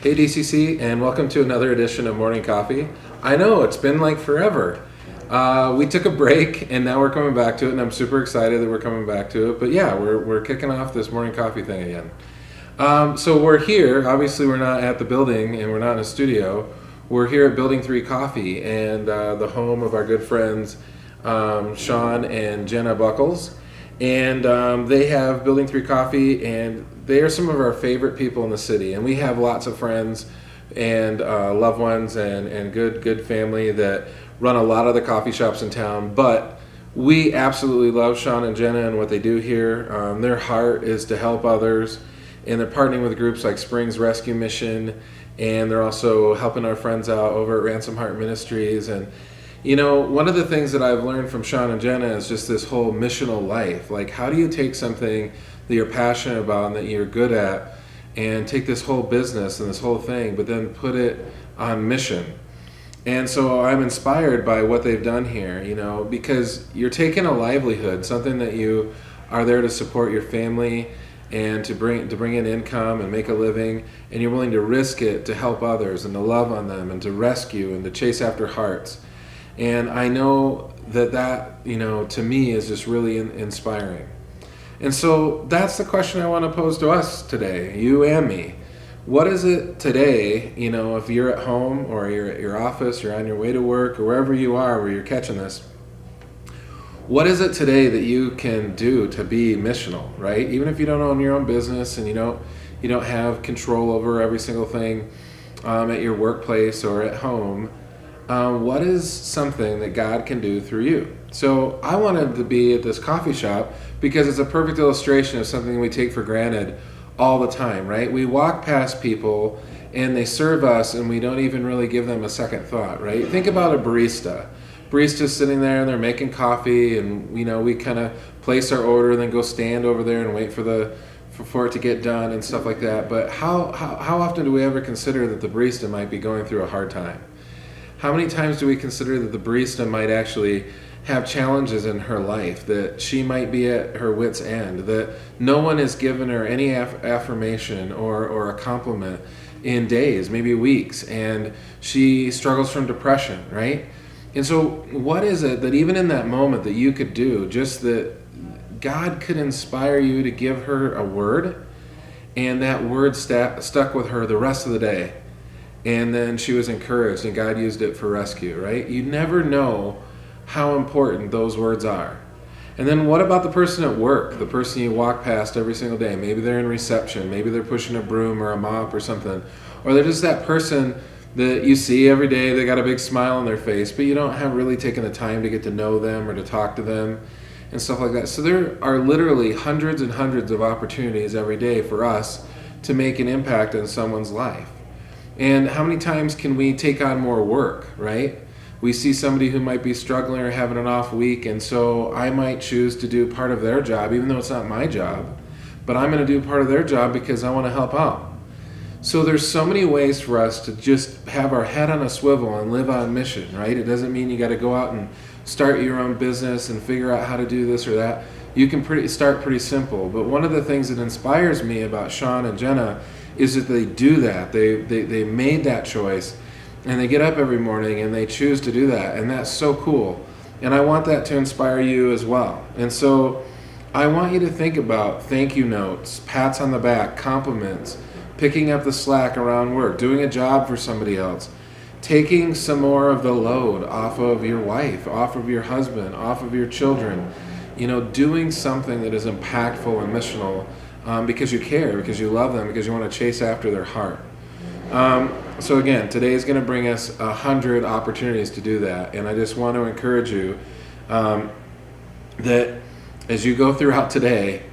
Hey DCC, and welcome to another edition of Morning Coffee. I know it's been like forever. We took a break and now we're coming back to it, and I'm super excited that we're coming back to it. But yeah, we're kicking off this morning coffee thing again. So we're here. Obviously, we're not at the building and we're not in a studio. We're here at Building 3 Coffee and the home of our good friends Sean and Jenna Buckles. And they have Building 3 Coffee, and they are some of our favorite people in the city. And we have lots of friends and loved ones and good family that run a lot of the coffee shops in town. But we absolutely love Sean and Jenna and what they do here. Their heart is to help others, and they're partnering with groups like Springs Rescue Mission, and they're also helping our friends out over at Ransom Heart Ministries. And you know, one of the things that I've learned from Sean and Jenna is just this whole missional life. Like, how do you take something that you're passionate about and that you're good at and take this whole business and this whole thing, but then put it on mission? And so I'm inspired by what they've done here, you know, because you're taking a livelihood, something that you are there to support your family and to bring in income and make a living, and you're willing to risk it to help others and to love on them and to rescue and to chase after hearts. And I know that, you know, to me is just really inspiring. And so that's the question I want to pose to us today, you and me. What is it today, you know, if you're at home or you're at your office, you're on your way to work, or wherever you are where you're catching this, what is it today that you can do to be missional, right? Even if you don't own your own business and you don't have control over every single thing at your workplace or at home, what is something that God can do through you? So I wanted to be at this coffee shop because it's a perfect illustration of something we take for granted all the time, right? We walk past people and they serve us and we don't even really give them a second thought, right? Think about a barista. Barista's sitting there and they're making coffee, and you know, we kind of place our order and then go stand over there and wait for it to get done and stuff like that. But how often do we ever consider that the barista might be going through a hard time? How many times do we consider that the barista might actually have challenges in her life, that she might be at her wit's end, that no one has given her any affirmation or a compliment in days, maybe weeks, and she struggles from depression, right? And so what is it that even in that moment that you could do, just that God could inspire you to give her a word, and that word stuck with her the rest of the day? And then she was encouraged and God used it for rescue, right? You never know how important those words are. And then what about the person at work, the person you walk past every single day? Maybe they're in reception, maybe they're pushing a broom or a mop or something. Or they're just that person that you see every day, they got a big smile on their face, but you don't have really taken the time to get to know them or to talk to them and stuff like that. So there are literally hundreds and hundreds of opportunities every day for us to make an impact in someone's life. And how many times can we take on more work, right? We see somebody who might be struggling or having an off week, and so I might choose to do part of their job, even though it's not my job, but I'm going to do part of their job because I want to help out. So there's so many ways for us to just have our head on a swivel and live on mission, right? It doesn't mean you got to go out and start your own business and figure out how to do this or that. You can start pretty simple. But one of the things that inspires me about Sean and Jenna is that they do that. They made that choice, and they get up every morning and they choose to do that, and that's so cool. And I want that to inspire you as well. And so I want you to think about thank you notes, pats on the back, compliments, picking up the slack around work, doing a job for somebody else, taking some more of the load off of your wife, off of your husband, off of your children, you know, doing something that is impactful and missional. Because you care, because you love them, because you want to chase after their heart. So again, today is going to bring us 100 opportunities to do that. And I just want to encourage you that as you go throughout today,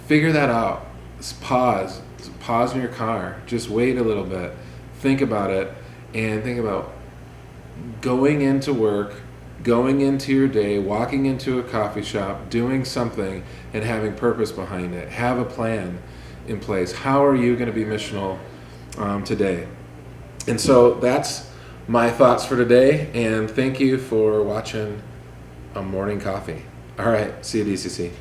figure that out. Just pause in your car, just wait a little bit, think about it, and think about going into work, going into your day, walking into a coffee shop, doing something and having purpose behind it. Have a plan in place. How are you going to be missional today? And so that's my thoughts for today, and thank you for watching a morning coffee. All right, see you, DCC.